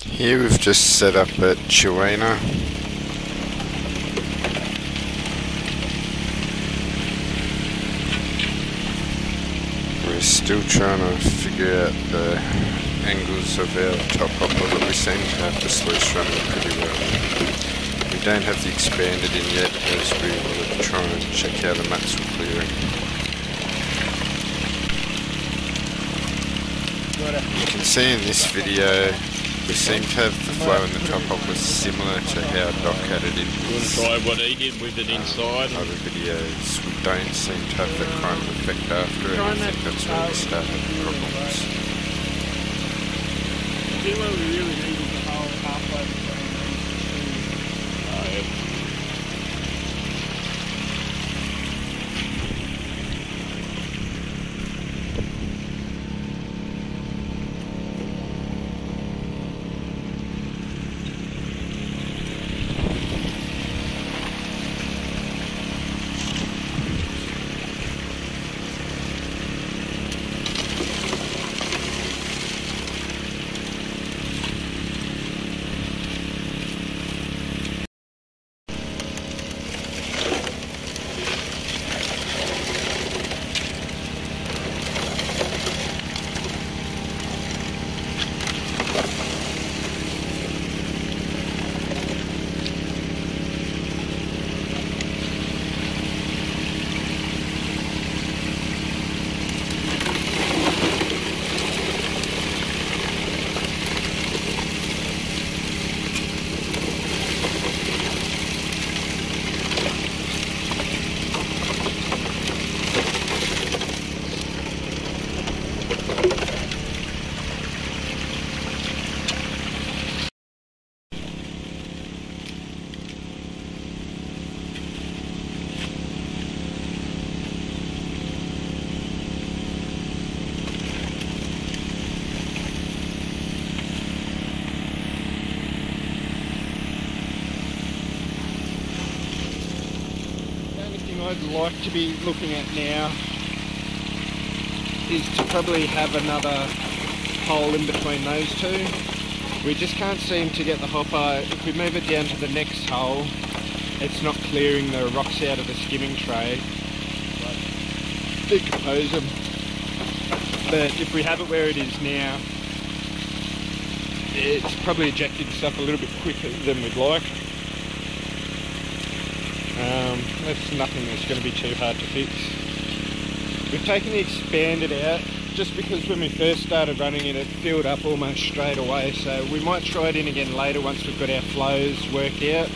Here we've just set up at Tuena. We're still trying to figure out the angles of our top hopper, but we seem to have the sluice running pretty well. We don't have the expanded in yet, as we were trying to check how the mats were clearing. You can see in this video we seem to have the flow in the top hopper similar to how Doc had it in his try what he did with it inside. other videos. We don't seem to have that kind of effect after, and I think that's where we start having problems. See where we really needed the whole halfway between these two. I'd like to be looking at now is to probably have another hole in between those two. We just can't seem to get the hopper. If we move it down to the next hole, it's not clearing the rocks out of the skimming tray, decompose them. But if we have it where it is now, it's probably ejecting stuff a little bit quicker than we'd like. That's nothing that's going to be too hard to fix. We've taken the expanded out just because when we first started running it, it filled up almost straight away. So we might try it in again later once we've got our flows worked out.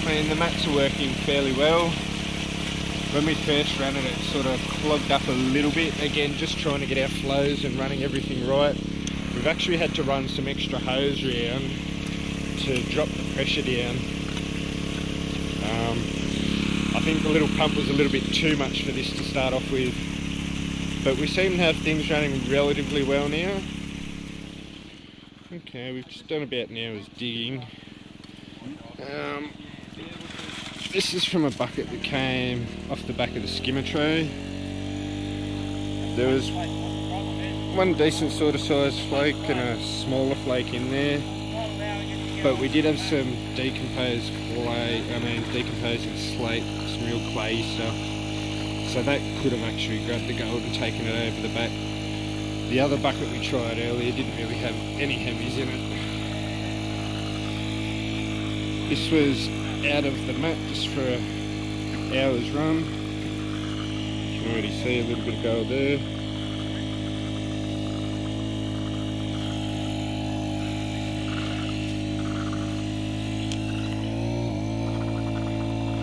I mean, the mats are working fairly well. When we first ran it, it sort of clogged up a little bit. Again, just trying to get our flows and running everything right. We've actually had to run some extra hose around to drop the pressure down. I think the little pump was a little bit too much for this to start off with. But we seem to have things running relatively well now. Okay, we've just done about an hour's digging. This is from a bucket that came off the back of the skimmer tray. There was one decent sort of size flake and a smaller flake in there, but we did have some decomposed slate, some real clayey stuff, so that could have actually grabbed the gold and taken it over the back. The other bucket we tried earlier didn't really have any heavies in it. This was out of the mat just for an hour's run. You can already see a little bit of gold there.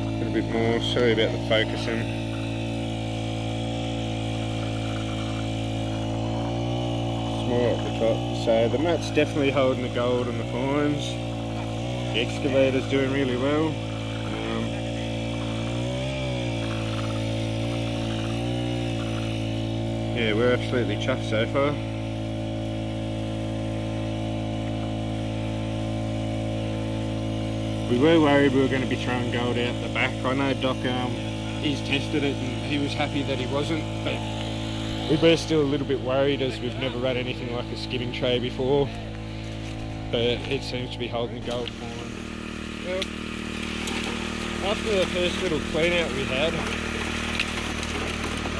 A little bit more, sorry about the focusing. It's more up the top. So the mat's definitely holding the gold and the fines. The excavator's doing really well. Yeah, we're absolutely chuffed so far. We were worried we were going to be throwing gold out the back. I know Doc he's tested it and he was happy that he wasn't, but we were still a little bit worried as we've never run anything like a skimming tray before, but it seems to be holding the gold fine. Well, after the first little clean out we had,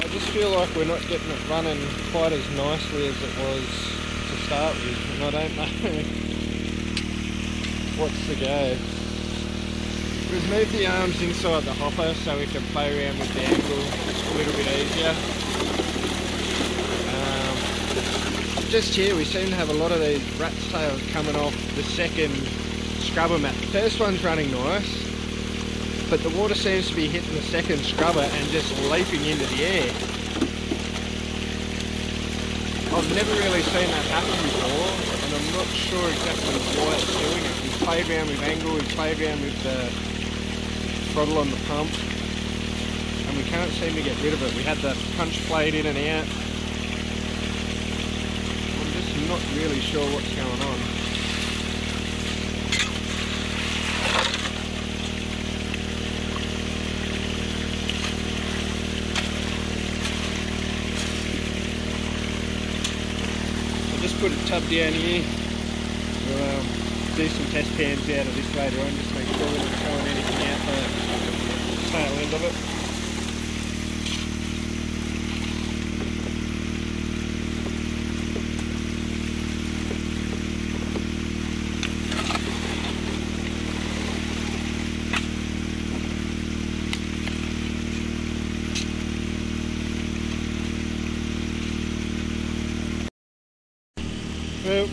I just feel like we're not getting it running quite as nicely as it was to start with, and I don't know what's the go. We've moved the arms inside the hopper so we can play around with the angle a little bit easier. Just here we seem to have a lot of these rat's tails coming off the second scrubber mat. The first one's running nice, but the water seems to be hitting the second scrubber and just leaping into the air. I've never really seen that happen before, and I'm not sure exactly why it's doing it. We've played around with angle, we've played around with the throttle on the pump, and we can't seem to get rid of it. We had the punch plate in and out. I'm just not really sure what's going on. Just put a tub down here. We'll do some test pans out of this later on, just make sure we're not throwing anything out the tail end of it. Well,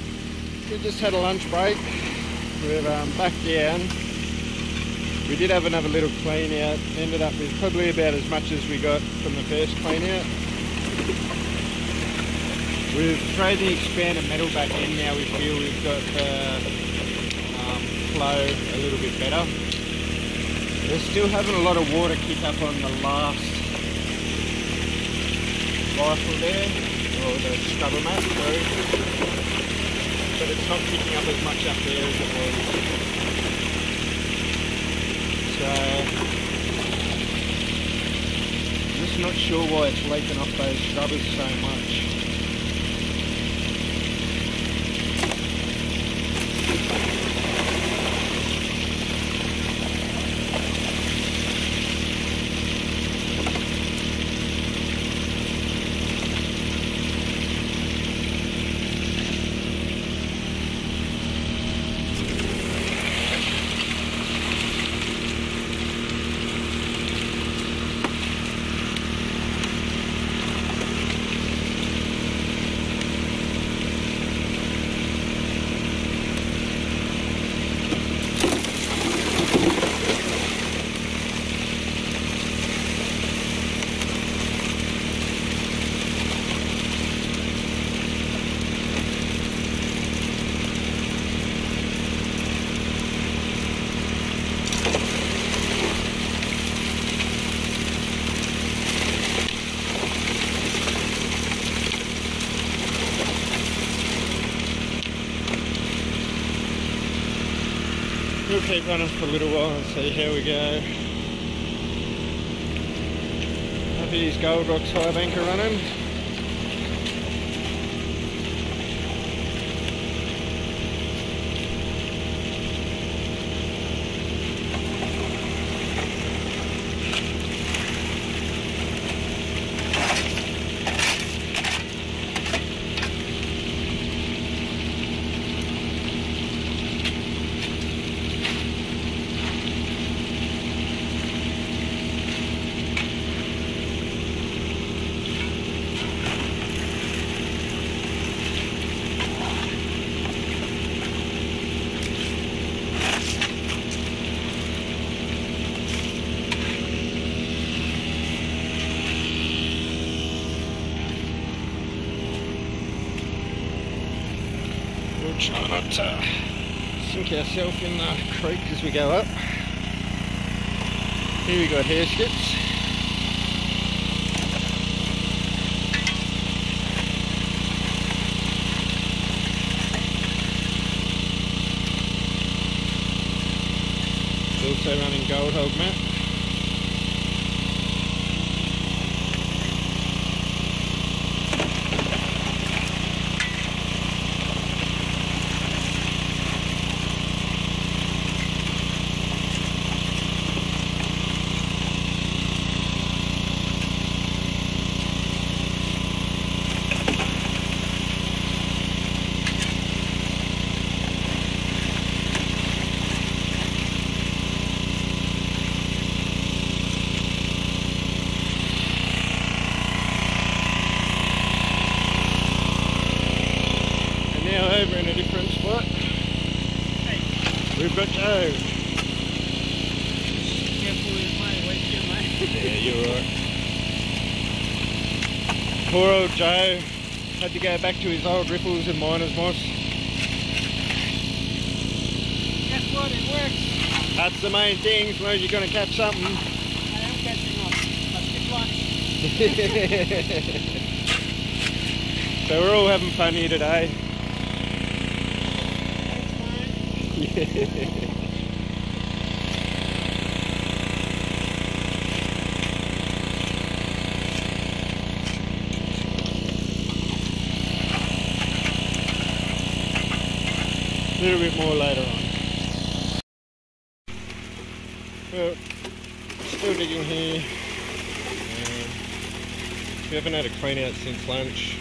we just had a lunch break. We're back down. We did have another little clean out. Ended up with probably about as much as we got from the first clean out. We've thrown the expanded metal back in now. We feel we've got the flow a little bit better. We're still having a lot of water kick up on the last rifle there, or the scrubber mat, sorry. But it's not picking up as much up there as it was. So, I'm just not sure why it's leaking off those scrubbers so much. We'll keep running for a little while and see how we go. Up here's Gold Rock's high banker running. Try not to sink ourselves in the creek as we go up. Here we got hair skips. Also running Gold Hog mat. over in a different spot. We've got Joe. Careful with my weight here, mate. Yeah, you're right. Poor old Joe had to go back to his old riffles and miner's moss. Guess what? It works. That's the main thing, as long as you're going to catch something. I am catching on. Let's get lunch. So we're all having fun here today. Thanks, mate. Yeah. A little bit more later on. Well, still digging here. We haven't had a clean out since lunch.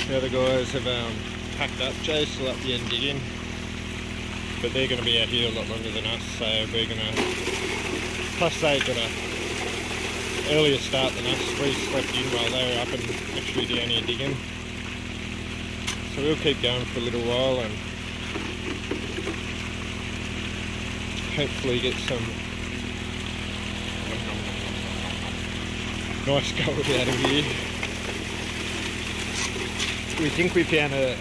The other guys have packed up. Joe's still up the end digging, but they're going to be out here a lot longer than us, so we're going to, plus they got a earlier start than us. We slept in while they were up and actually down here digging. So we'll keep going for a little while and hopefully get some nice gold out of here. We think we found a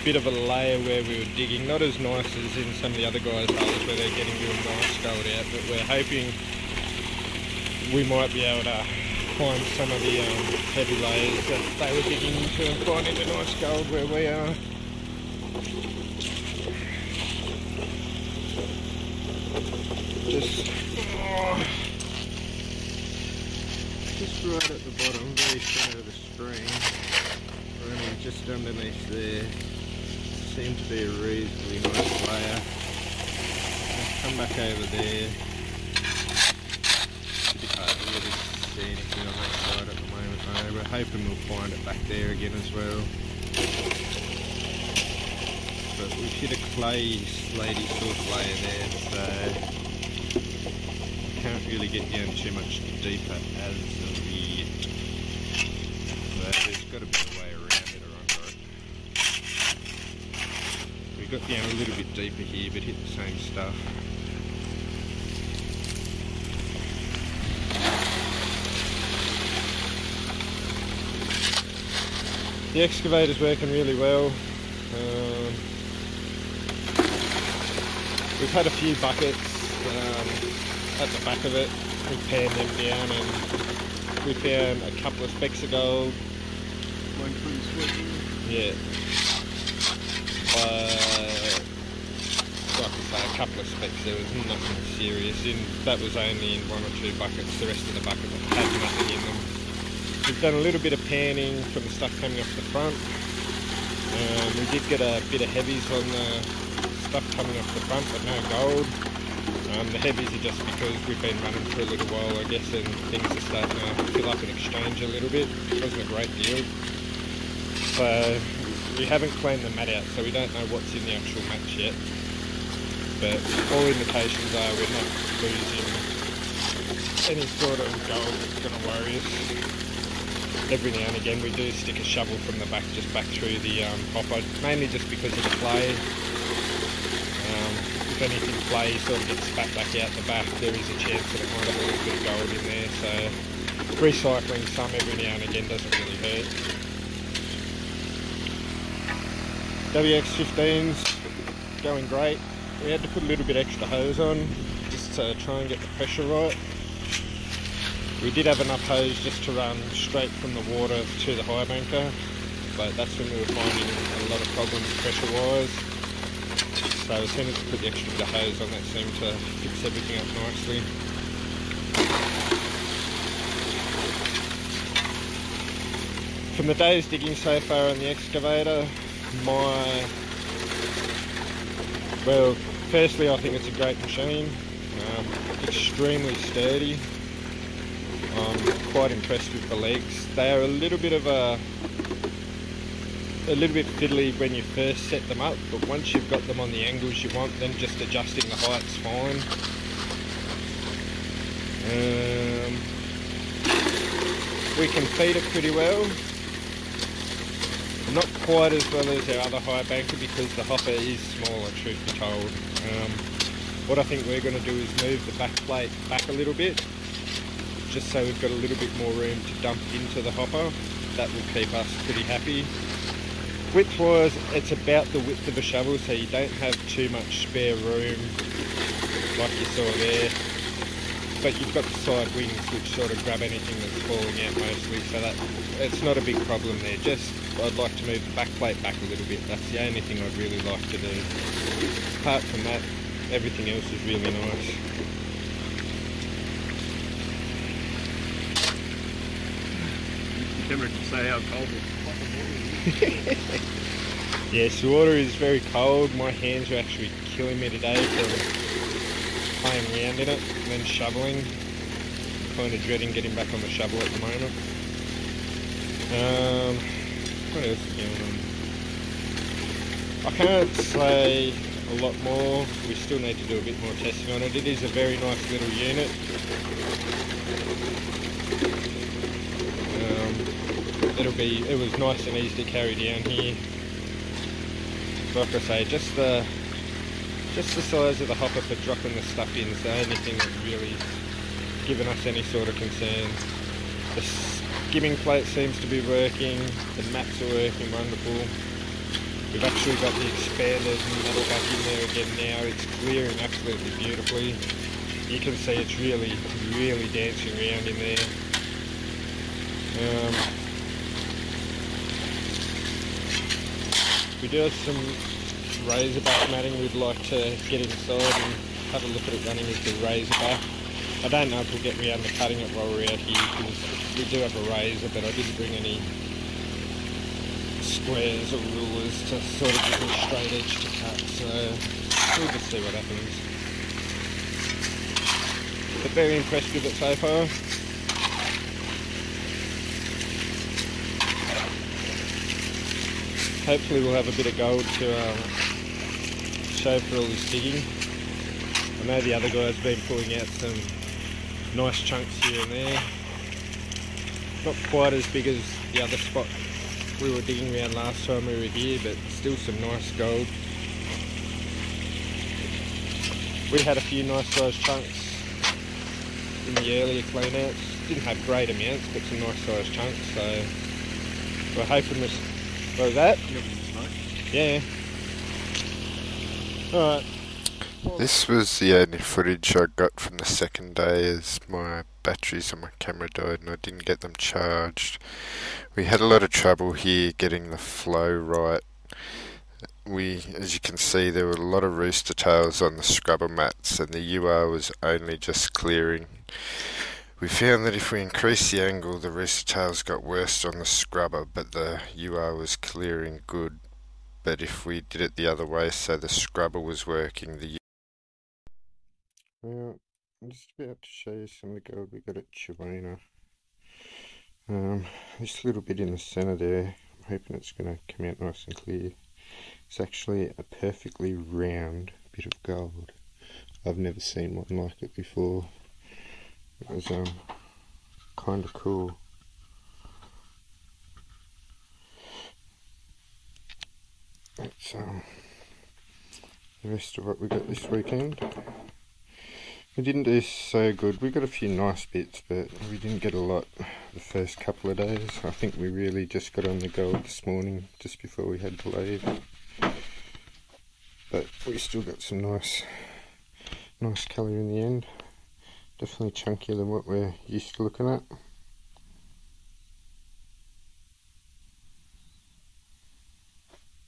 bit of a layer where we were digging, not as nice as in some of the other guys' holes where they're getting real nice gold out, but we're hoping we might be able to find some of the heavy layers that they were digging into and find into nice gold where we are. Just right at the bottom, very centre of the stream, only just underneath there, seemed to be a reasonably nice layer. Let's come back over there. It's a bit hard to really see anything on that side at the moment though. We're hoping we'll find it back there again as well. But we've hit a clay, slaty sort of layer there, so can't really get down too much deeper as of yet. So there's got to be a way around it or under it. We got down a little bit deeper here but hit the same stuff. The excavator's working really well. We've had a few buckets at the back of it. We panned them down and we found a couple of specks of gold. One from switching. Yeah. Like I say, a couple of specks. There was nothing serious in. That was only in one or two buckets. The rest of the bucket had nothing in them. We've done a little bit of panning from the stuff coming off the front. We did get a bit of heavies on the stuff coming off the front, but no gold. The heavies are just because we've been running for a little while, I guess, and things are starting to fill up and exchange a little bit. It wasn't a great deal. So we haven't cleaned the mat out, so we don't know what's in the actual mats yet. But all indications are we're not losing any sort of gold that's going to worry us. Every now and again we do stick a shovel from the back, just back through the hopper, mainly just because of the clay. If anything clay sort of gets spat back out the back, there is a chance that it might have a little bit of gold in there, so recycling some every now and again doesn't really hurt. WX15's going great. We had to put a little bit extra hose on just to try and get the pressure right. We did have enough hose just to run straight from the water to the high banker, but that's when we were finding a lot of problems pressure wise. So as soon as we put the extra bit of hose on, that seemed to fix everything up nicely. From the day's digging so far on the excavator, well, firstly I think it's a great machine, extremely sturdy. I'm quite impressed with the legs. They are a little bit fiddly when you first set them up, but once you've got them on the angles you want, then just adjusting the height's fine. We can feed it pretty well. I'm not quite as well as our other high banker because the hopper is smaller, truth be told. What I think we're going to do is move the back plate back a little bit, just so we've got a little bit more room to dump into the hopper. That will keep us pretty happy. Width wise, it's about the width of a shovel, so you don't have too much spare room like you saw there. But you've got the side wings which sort of grab anything that's falling out mostly, so that it's not a big problem there. Just I'd like to move the back plate back a little bit. That's the only thing I'd really like to do. Apart from that, everything else is really nice. The camera can say how cold it is. Yes, the water is very cold. My hands are actually killing me today from playing around in it and then shoveling. Kind of dreading getting back on the shovel at the moment. What else is going on? I can't say a lot more. We still need to do a bit more testing on it. It is a very nice little unit. It was nice and easy to carry down here. Like I say, just the size of the hopper for dropping the stuff in is the only thing that's really given us any sort of concern. The skimming plate seems to be working, the mats are working wonderful. We've actually got the expanders and metal back in there again now. It's clearing absolutely beautifully. You can see it's really dancing around in there. We do have some razorback matting we'd like to get inside and have a look at it running with the razorback. I don't know if we'll get around to cutting it while we're out here because we do have a razor, but I didn't bring any squares or rulers to sort of give me a straight edge to cut, so we'll just see what happens. But very impressed with it so far. Hopefully we'll have a bit of gold to show for all this digging. I know the other guy's been pulling out some nice chunks here and there. Not quite as big as the other spot we were digging around last time we were here, but still some nice gold. We had a few nice sized chunks in the earlier cleanouts. Didn't have great amounts, but some nice sized chunks, so we're hoping this. What was that? Yeah. Alright. This was the only footage I got from the second day as my batteries on my camera died and I didn't get them charged. We had a lot of trouble here getting the flow right. As you can see, there were a lot of rooster tails on the scrubber mats and the UR was only just clearing. We found that if we increased the angle, the rooster tails got worse on the scrubber, but the UR was clearing good. But if we did it the other way, so the scrubber was working, the Well, I'm just about to show you some of the gold we got at Tuena. This little bit in the centre there, I'm hoping it's going to come out nice and clear. It's actually a perfectly round bit of gold. I've never seen one like it before. It was kind of cool. That's the rest of what we got this weekend. We didn't do so good. We got a few nice bits, but we didn't get a lot the first couple of days. I think we really just got on the gold this morning, just before we had to leave. But we still got some nice colour in the end. Definitely chunkier than what we're used to looking at.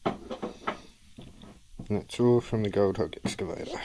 And that's all from the Hog Excavator.